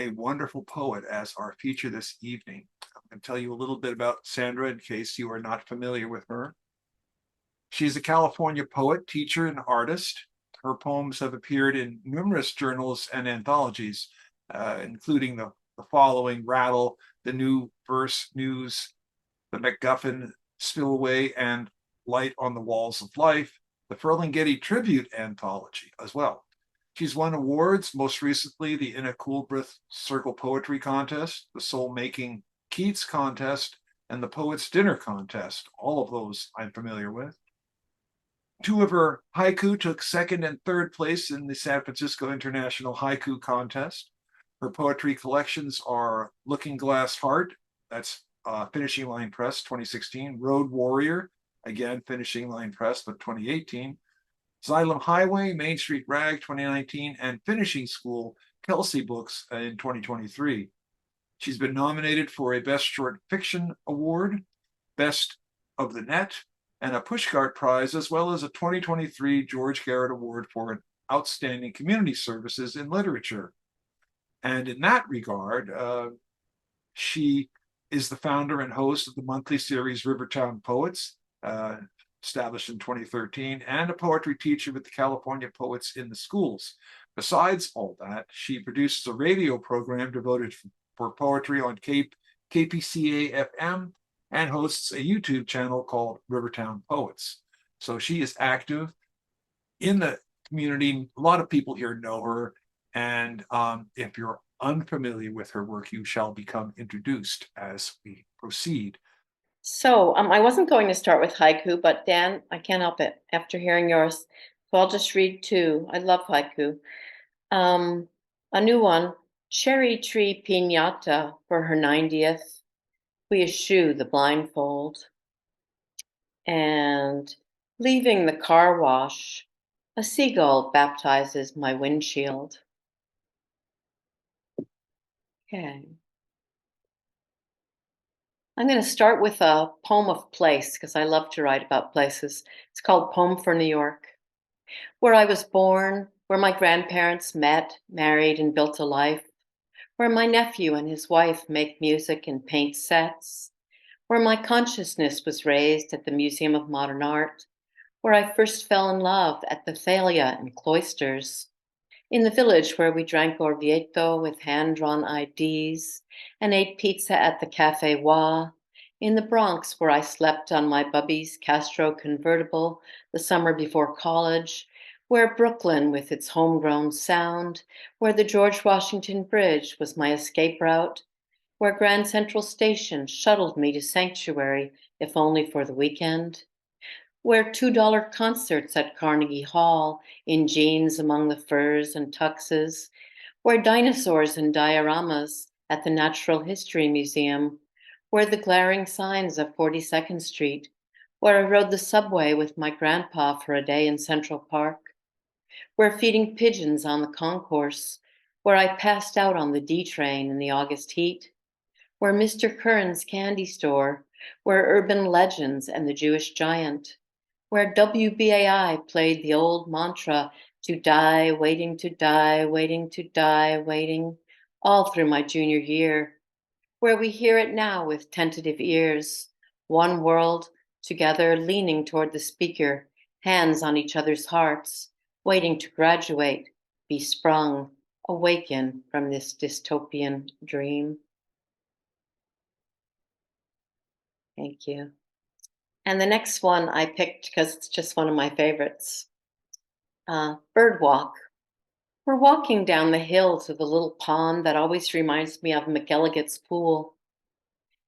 a wonderful poet as our feature this evening. I'm going to tell you a little bit about Sandra in case you are not familiar with her. She's a California poet, teacher, and artist. Her poems have appeared in numerous journals and anthologies, including the following: Rattle, The New Verse News, The MacGuffin, Spillway, and Light on the Walls of Life, the Ferlinghetti Tribute Anthology as well. She's won awards, most recently the Ina Coolbrith Circle Poetry Contest, the Soul Making Keats Contest, and the Poets Dinner Contest. All of those I'm familiar with. Two of her haiku took second and third place in the San Francisco International Haiku Contest. Her poetry collections are Looking Glass Heart, that's Finishing Line Press 2016, Road Warrior, again Finishing Line Press, but 2018, Xylem Highway, Main Street Rag 2019, and Finishing School, Kelsey Books in 2023. She's been nominated for a Best Short Fiction Award, Best of the Net, and a Pushcart Prize, as well as a 2023 George Garrett Award for Outstanding Community Services in Literature. And in that regard, she is the founder and host of the monthly series Rivertown Poets, established in 2013, and a poetry teacher with the California Poets in the Schools. Besides all that, she produces a radio program devoted for poetry on KPCA FM and hosts a YouTube channel called Rivertown Poets. So she is active in the community. A lot of people here know her. And if you're unfamiliar with her work, you shall become introduced as we proceed. So I wasn't going to start with haiku, but Dan, I can't help it after hearing yours. So I'll just read two. I love haiku. A new one, Cherry Tree Piñata for her 90th. We eschew the blindfold. And leaving the car wash, a seagull baptizes my windshield. Okay. I'm going to start with a poem of place because I love to write about places. It's called Poem for New York. Where I was born, where my grandparents met, married, and built a life, where my nephew and his wife make music and paint sets, where my consciousness was raised at the Museum of Modern Art, where I first fell in love at the Thalia and Cloisters, in the village where we drank Orvieto with hand-drawn IDs and ate pizza at the Café Wa, in the Bronx where I slept on my Bubby's Castro convertible the summer before college, where Brooklyn with its homegrown sound, where the George Washington Bridge was my escape route, where Grand Central Station shuttled me to Sanctuary, if only for the weekend, where $2 concerts at Carnegie Hall in jeans among the furs and tuxes, where dinosaurs and dioramas at the Natural History Museum, where the glaring signs of 42nd Street, where I rode the subway with my grandpa for a day in Central Park, where feeding pigeons on the concourse, where I passed out on the D train in the August heat, where Mr. Curran's candy store, where urban legends and the Jewish giant, where WBAI played the old mantra, to die, waiting to die, waiting to die, waiting, all through my junior year, where we hear it now with tentative ears, one world, together leaning toward the speaker, hands on each other's hearts, waiting to graduate, be sprung, awaken from this dystopian dream. Thank you. And the next one I picked because it's just one of my favorites. Bird Walk. We're walking down the hill to the little pond that always reminds me of McElligot's pool.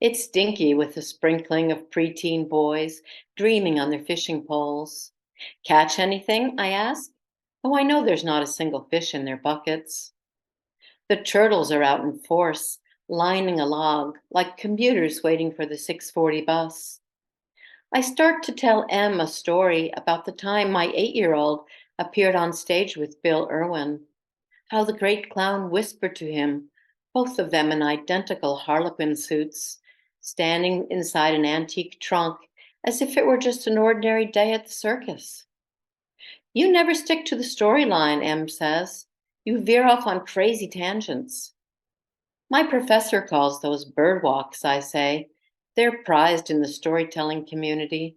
It's dinky with a sprinkling of preteen boys dreaming on their fishing poles. Catch anything? I ask. Oh, I know there's not a single fish in their buckets. The turtles are out in force, lining a log like commuters waiting for the 6:40 bus. I start to tell Em a story about the time my 8-year-old appeared on stage with Bill Irwin, how the great clown whispered to him, both of them in identical harlequin suits, standing inside an antique trunk as if it were just an ordinary day at the circus. You never stick to the storyline, Em says. You veer off on crazy tangents. My professor calls those bird walks, I say. They're prized in the storytelling community.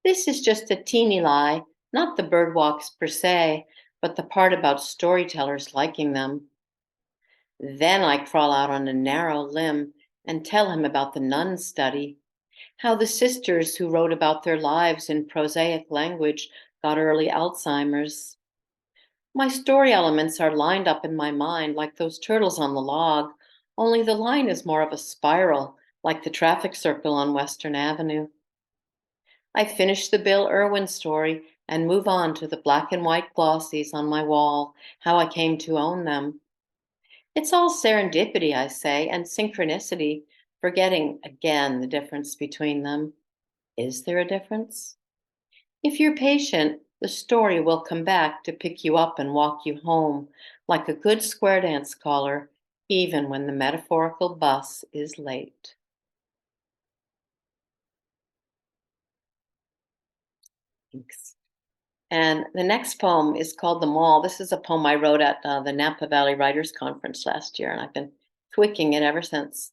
This is just a teeny lie, not the bird walks per se, but the part about storytellers liking them. Then I crawl out on a narrow limb and tell him about the nun study, how the sisters who wrote about their lives in prosaic language got early Alzheimer's. My story elements are lined up in my mind like those turtles on the log, only the line is more of a spiral, like the traffic circle on Western Avenue. I finish the Bill Irwin story and move on to the black and white glossies on my wall, how I came to own them. It's all serendipity, I say, and synchronicity, forgetting again the difference between them. Is there a difference? If you're patient, the story will come back to pick you up and walk you home, like a good square dance caller, even when the metaphorical bus is late. Thanks. And the next poem is called The Mall. This is a poem I wrote at the Napa Valley Writers Conference last year, and I've been tweaking it ever since.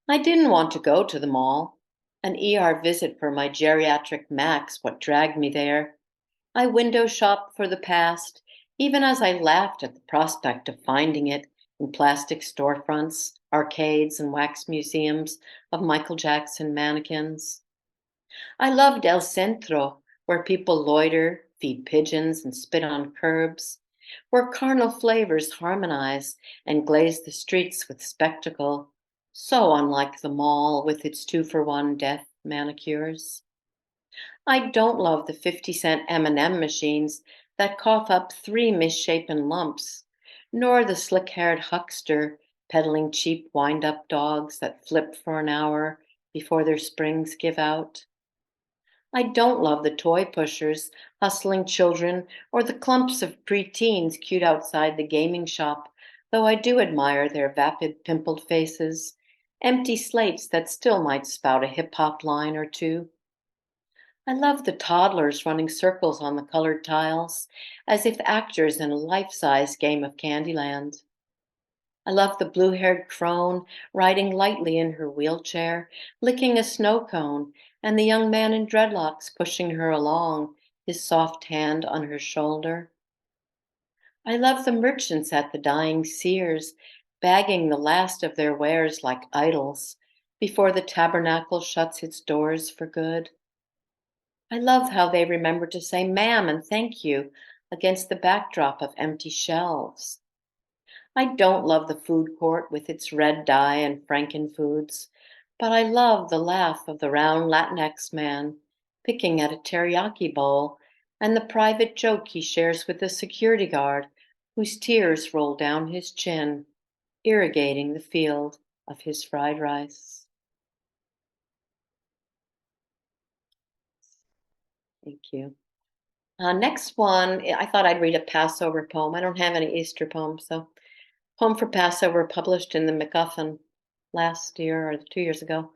I didn't want to go to the mall. An ER visit for my geriatric Max, what dragged me there. I window shopped for the past, even as I laughed at the prospect of finding it in plastic storefronts, arcades, and wax museums of Michael Jackson mannequins. I loved El Centro, where people loiter, feed pigeons, and spit on curbs, where carnal flavors harmonize and glaze the streets with spectacle, so unlike the mall with its 2-for-1 death manicures. I don't love the 50-cent M&M machines that cough up 3 misshapen lumps, nor the slick-haired huckster peddling cheap wind-up dogs that flip for an hour before their springs give out. I don't love the toy pushers hustling children or the clumps of preteens queued outside the gaming shop, though I do admire their vapid, pimpled faces, empty slates that still might spout a hip hop line or two. I love the toddlers running circles on the colored tiles, as if actors in a life size game of Candyland. I love the blue haired crone riding lightly in her wheelchair, licking a snow cone, and the young man in dreadlocks pushing her along, his soft hand on her shoulder. I love the merchants at the dying Sears, bagging the last of their wares like idols before the tabernacle shuts its doors for good. I love how they remember to say ma'am and thank you against the backdrop of empty shelves. I don't love the food court with its red dye and frankenfoods, but I love the laugh of the round Latinx man picking at a teriyaki bowl and the private joke he shares with the security guard whose tears roll down his chin, irrigating the field of his fried rice. Thank you. Next one, I thought I'd read a Passover poem. I don't have any Easter poems, so poem for Passover published in the MacGuffin last year or 2 years ago.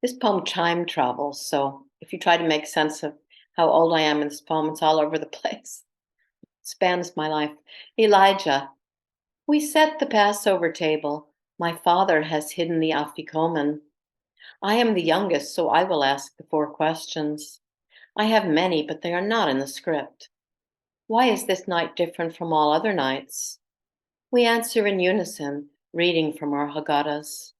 This poem time travels, so if you try to make sense of how old I am in this poem, it's all over the place. It spans my life. Elijah. We set the Passover table. My father has hidden the afikomen. I am the youngest, so I will ask the 4 questions. I have many, but they are not in the script. Why is this night different from all other nights? We answer in unison, reading from our Haggadahs.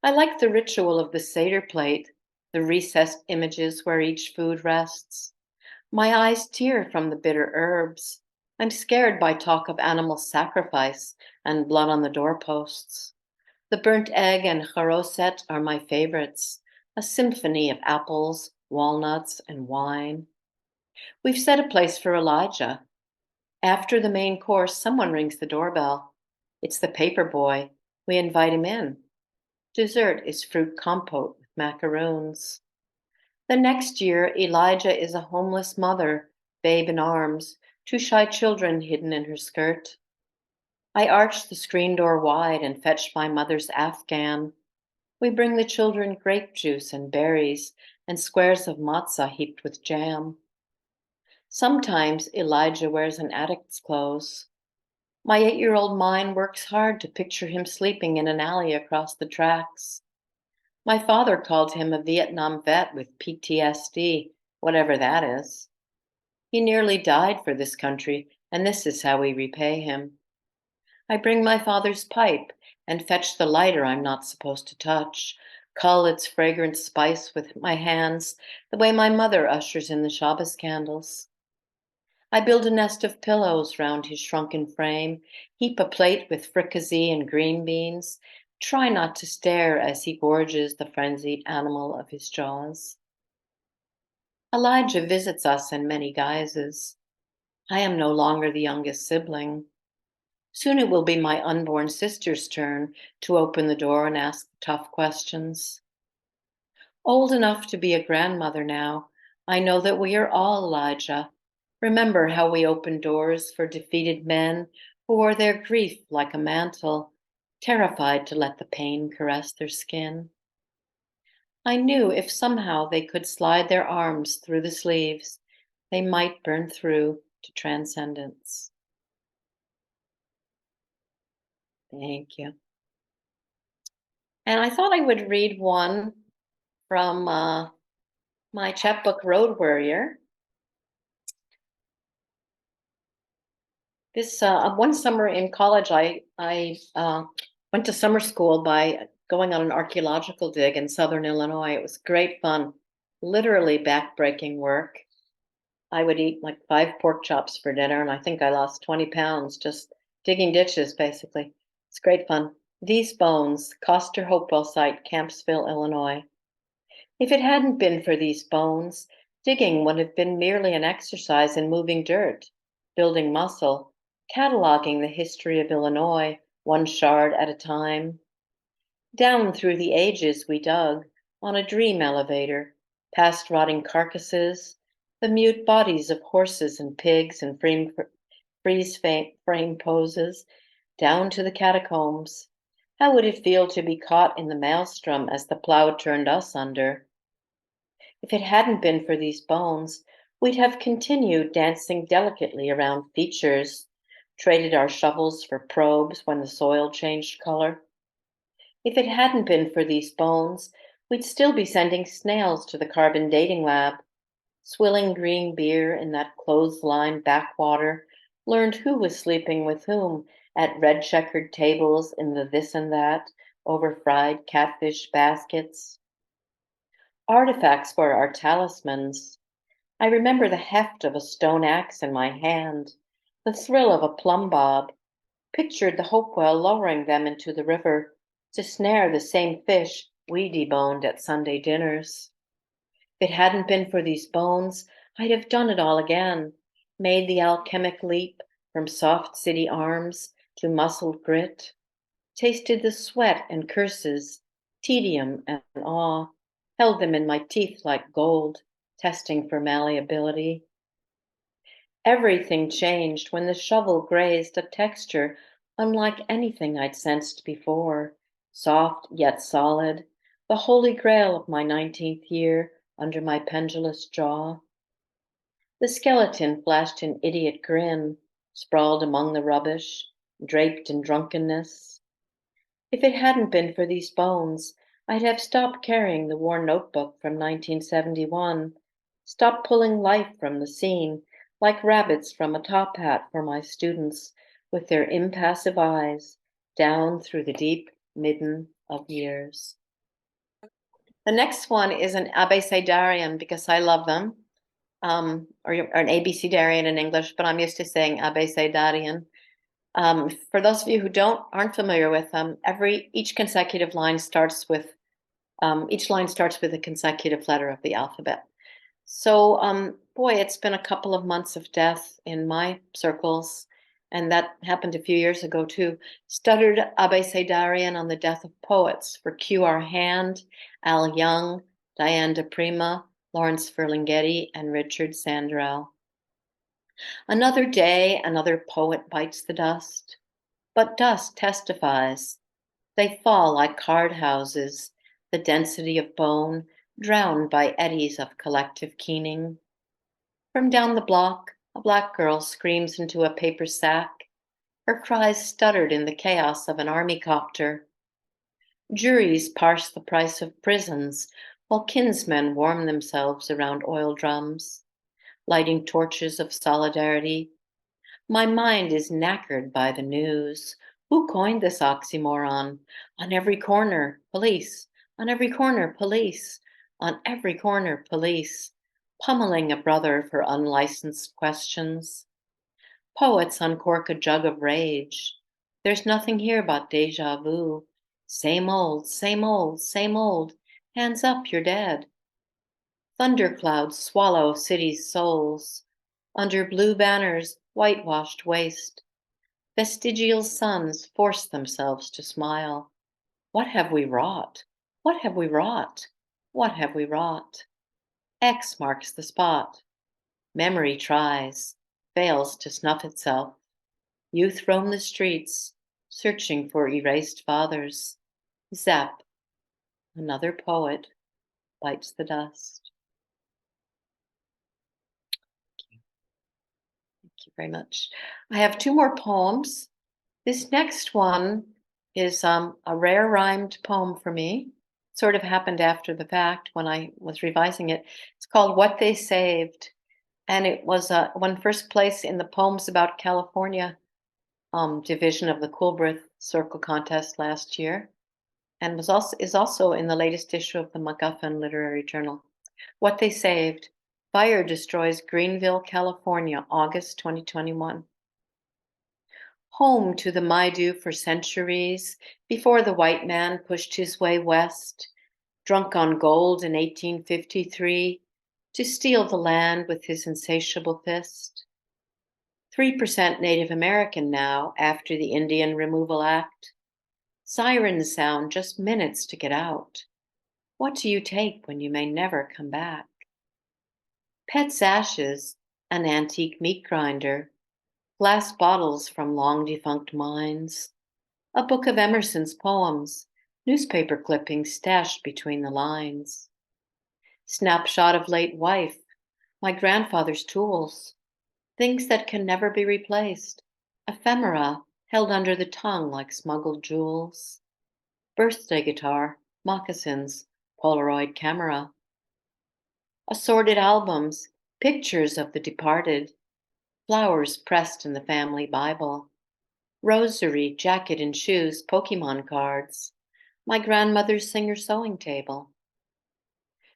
I like the ritual of the Seder plate, the recessed images where each food rests. My eyes tear from the bitter herbs. I'm scared by talk of animal sacrifice and blood on the doorposts. The burnt egg and charoset are my favorites, a symphony of apples, walnuts, and wine. We've set a place for Elijah. After the main course, someone rings the doorbell. It's the paper boy. We invite him in. Dessert is fruit compote with macaroons. The next year, Elijah is a homeless mother, babe in arms, 2 shy children hidden in her skirt. I arch the screen door wide and fetch my mother's Afghan. We bring the children grape juice and berries and squares of matzah heaped with jam. Sometimes Elijah wears an addict's clothes. My 8-year-old mind works hard to picture him sleeping in an alley across the tracks. My father called him a Vietnam vet with PTSD, whatever that is. He nearly died for this country, and this is how we repay him. I bring my father's pipe and fetch the lighter I'm not supposed to touch, cull its fragrant spice with my hands, the way my mother ushers in the Shabbos candles. I build a nest of pillows round his shrunken frame, heap a plate with fricassee and green beans, try not to stare as he gorges the frenzied animal of his jaws. Elijah visits us in many guises. I am no longer the youngest sibling. Soon it will be my unborn sister's turn to open the door and ask tough questions. Old enough to be a grandmother now, I know that we are all Elijah. Remember how we opened doors for defeated men who wore their grief like a mantle, terrified to let the pain caress their skin. I knew if somehow they could slide their arms through the sleeves, they might burn through to transcendence. Thank you. And I thought I would read one from my chapbook, Road Warrior. This one summer in college, I went to summer school by going on an archaeological dig in southern Illinois. It was great fun, literally backbreaking work. I would eat like 5 pork chops for dinner, and I think I lost 20 pounds just digging ditches, basically. It's great fun. These bones, Coster Hopewell site, Campsville, Illinois. If it hadn't been for these bones, digging would have been merely an exercise in moving dirt, building muscle, cataloging the history of Illinois, one shard at a time. Down through the ages we dug, on a dream elevator, past rotting carcasses, the mute bodies of horses and pigs in freeze frame poses, down to the catacombs. How would it feel to be caught in the maelstrom as the plow turned us under? If it hadn't been for these bones, we'd have continued dancing delicately around features, traded our shovels for probes when the soil changed color. If it hadn't been for these bones, we'd still be sending snails to the carbon dating lab, swilling green beer in that clothesline backwater, learned who was sleeping with whom at red checkered tables in the this and that over fried catfish baskets. Artifacts were our talismans. I remember the heft of a stone axe in my hand, the thrill of a plumb bob, pictured the Hopewell lowering them into the river to snare the same fish we deboned at Sunday dinners. If it hadn't been for these bones, I'd have done it all again, made the alchemic leap from soft city arms to muscled grit, tasted the sweat and curses, tedium and awe, held them in my teeth like gold, testing for malleability. Everything changed when the shovel grazed a texture unlike anything I'd sensed before, soft yet solid, the holy grail of my 19th year under my pendulous jaw. The skeleton flashed an idiot grin, sprawled among the rubbish, draped in drunkenness. If it hadn't been for these bones, I'd have stopped carrying the worn notebook from 1971, stopped pulling life from the scene like rabbits from a top hat for my students with their impassive eyes down through the deep midden of years. The next one is an abecedarian because I love them, or an abecedarian in English, but I'm used to saying abecedarian. For those of you who aren't familiar with them, each line starts with a consecutive letter of the alphabet. So, boy, it's been a couple of months of death in my circles, and that happened a few years ago too. Stuttered abecedarian on the death of poets for Q.R. Hand, Al Young, Diane de Prima, Lawrence Ferlinghetti, and Richard Sandrell. Another day, another poet bites the dust, but dust testifies. They fall like card houses, the density of bone, drowned by eddies of collective keening. From down the block, a black girl screams into a paper sack. Her cries stuttered in the chaos of an army copter. Juries parse the price of prisons, while kinsmen warm themselves around oil drums, lighting torches of solidarity. My mind is knackered by the news. Who coined this oxymoron? On every corner, police. On every corner, police. On every corner, police. Pummeling a brother for unlicensed questions. Poets uncork a jug of rage. There's nothing here but deja vu. Same old, same old, same old. Hands up, you're dead. Thunderclouds swallow cities' souls. Under blue banners, whitewashed waste. Vestigial suns force themselves to smile. What have we wrought? What have we wrought? What have we wrought? X marks the spot. Memory tries, fails to snuff itself. Youth roam the streets, searching for erased fathers. Zap, another poet bites the dust. Thank you very much. I have two more poems. This next one is a rare rhymed poem for me. Sort of happened after the fact when I was revising it. It's called What They Saved. And it was won first place in the Poems About California division of the Coolbrith Circle contest last year, and is also in the latest issue of the MacGuffin Literary Journal. What They Saved. Fire destroys Greenville, California, August 2021. Home to the Maidu for centuries, before the white man pushed his way west, drunk on gold in 1853, to steal the land with his insatiable fist. 3% Native American now after the Indian Removal Act. Sirens sound just minutes to get out. What do you take when you may never come back? Pet's ashes, an antique meat grinder, glass bottles from long defunct mines, a book of Emerson's poems, newspaper clippings stashed between the lines. Snapshot of late wife, my grandfather's tools, things that can never be replaced, ephemera held under the tongue like smuggled jewels. Birthday guitar, moccasins, Polaroid camera. Assorted albums, pictures of the departed, flowers pressed in the family Bible. Rosary, jacket and shoes, Pokemon cards. My grandmother's singer sewing table.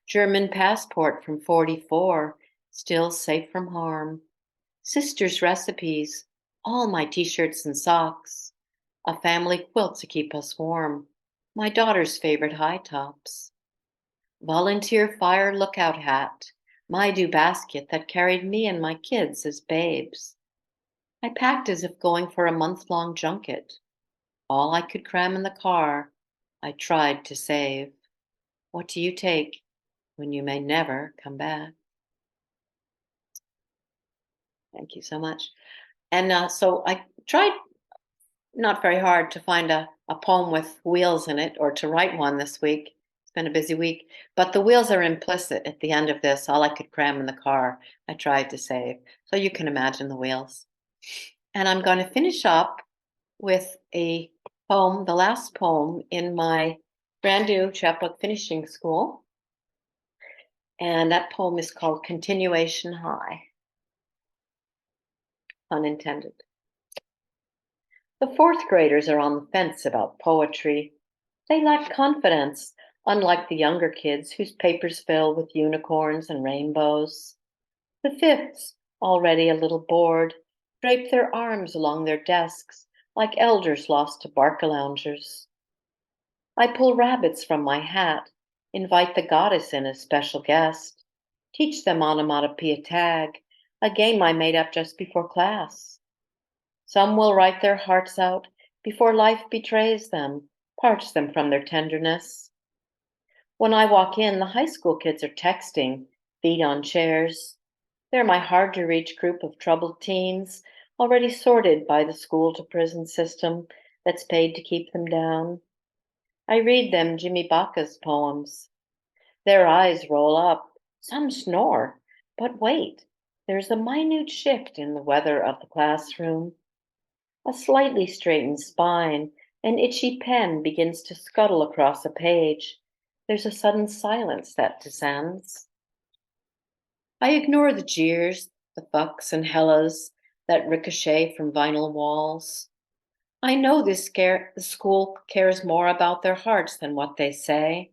German passport from 44, still safe from harm. Sister's recipes, all my t-shirts and socks. A family quilt to keep us warm. My daughter's favorite high tops. Volunteer fire lookout hat. My do basket that carried me and my kids as babes. I packed as if going for a month-long junket. All I could cram in the car, I tried to save. What do you take when you may never come back? Thank you so much. And so I tried not very hard to find a poem with wheels in it or to write one this week. It's been a busy week, but the wheels are implicit at the end of this. All I could cram in the car, I tried to save. So you can imagine the wheels. And I'm going to finish up with a poem, the last poem in my brand new chapbook finishing school. And that poem is called Continuation High. Unintended. The fourth graders are on the fence about poetry. They lack confidence, unlike the younger kids whose papers fill with unicorns and rainbows. The fifths, already a little bored, drape their arms along their desks like elders lost to barca-loungers. I pull rabbits from my hat, invite the goddess in as special guest, teach them onomatopoeia tag, a game I made up just before class. Some will write their hearts out before life betrays them, parch them from their tenderness. When I walk in, the high school kids are texting, feet on chairs. They're my hard-to-reach group of troubled teens, already sorted by the school-to-prison system that's paid to keep them down. I read them Jimmy Baca's poems. Their eyes roll up, some snore, but wait, there's a minute shift in the weather of the classroom. A slightly straightened spine, an itchy pen begins to scuttle across a page. There's a sudden silence that descends. I ignore the jeers, the fucks and hellas that ricochet from vinyl walls. I know the school cares more about their hearts than what they say.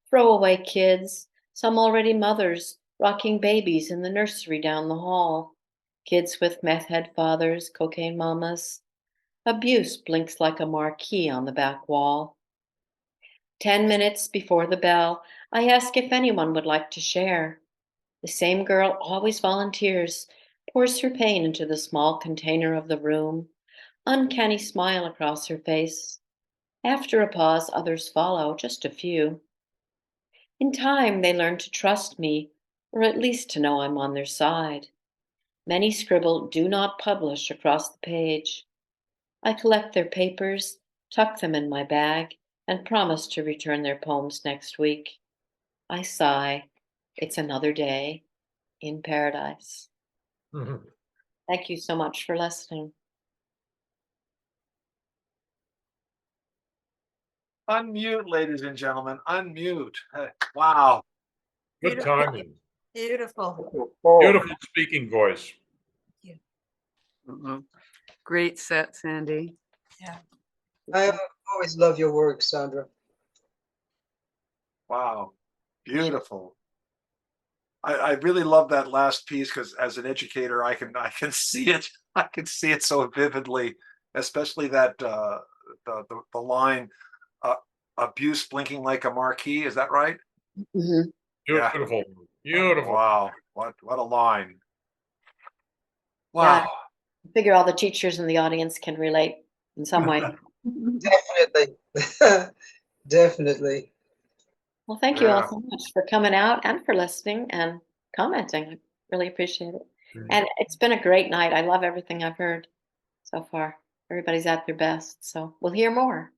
Throwaway kids, some already mothers, rocking babies in the nursery down the hall. Kids with meth head fathers, cocaine mamas. Abuse blinks like a marquee on the back wall. 10 minutes before the bell, I ask if anyone would like to share. The same girl always volunteers, pours her pain into the small container of the room, uncanny smile across her face. After a pause, others follow, just a few. In time, they learn to trust me, or at least to know I'm on their side. Many scribble "do not publish" across the page. I collect their papers, tuck them in my bag, and promise to return their poems next week. I sigh. It's another day in paradise. Mhm. Thank you so much for listening. Unmute, ladies and gentlemen, unmute. Wow. Good Beautiful. timing. Beautiful. Beautiful speaking voice. Great set, Sandy. I always love your work, Sandra. Wow. Beautiful. I really love that last piece because as an educator, I can see it. I can see it so vividly, especially that the line uh, abuse blinking like a marquee. Is that right? Mhm. Yeah. Beautiful. Beautiful. Wow. What a line. Yeah, Wow. I figure all the teachers in the audience can relate in some way. Definitely. Definitely. Well, thank you all Yeah. so much for coming out and for listening and commenting. I really appreciate it. And it's been a great night. I love everything I've heard so far. Everybody's at their best. So we'll hear more.